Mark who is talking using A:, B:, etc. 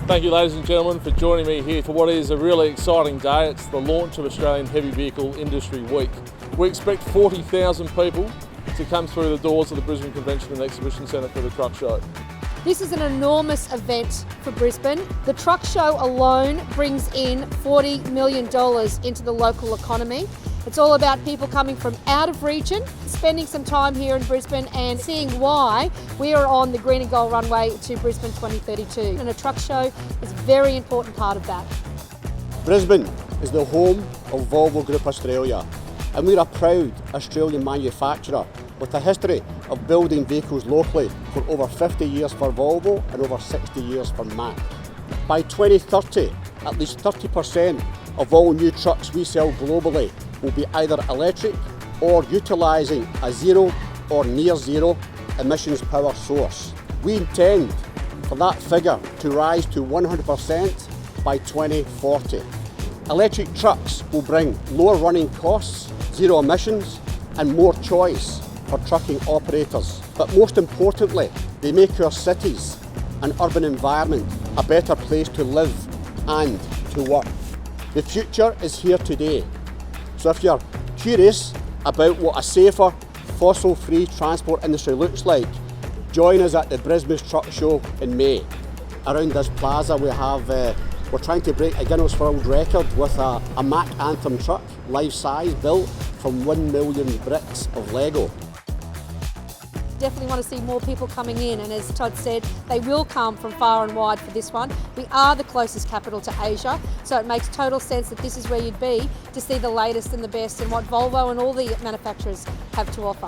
A: Thank you, ladies and gentlemen, for joining me here for what is a really exciting day. It's the launch of Australian Heavy Vehicle Industry Week. We expect 40,000 people to come through the doors of the Brisbane Convention and Exhibition Centre for the truck show.
B: This is an enormous event for Brisbane. The truck show alone brings in $40 million into the local economy. It's all about people coming from out of region, spending some time here in Brisbane and seeing why we are on the green and gold runway to Brisbane 2032. And a truck show is a very important part of that.
C: Brisbane is the home of Volvo Group Australia, and we're a proud Australian manufacturer with a history of building vehicles locally for over 50 years for Volvo and over 60 years for Mack. By 2030, at least 30% of all new trucks we sell globally will be either electric or utilising a zero or near zero emissions power source. We intend for that figure to rise to 100% by 2040. Electric trucks will bring lower running costs, zero emissions and more choice for trucking operators. But most importantly, they make our cities and urban environment a better place to live and to work. The future is here today. So if you're curious about what a safer, fossil-free transport industry looks like, join us at the Brisbane Truck Show in May. Around this plaza we're trying to break a Guinness World Record with a Mack Anthem truck, life-size, built from 1 million bricks of Lego.
B: Definitely want to see more people coming in, and as Todd said, they will come from far and wide for this one. We are the closest capital to Asia, so it makes total sense that this is where you'd be to see the latest and the best and what Volvo and all the manufacturers have to offer.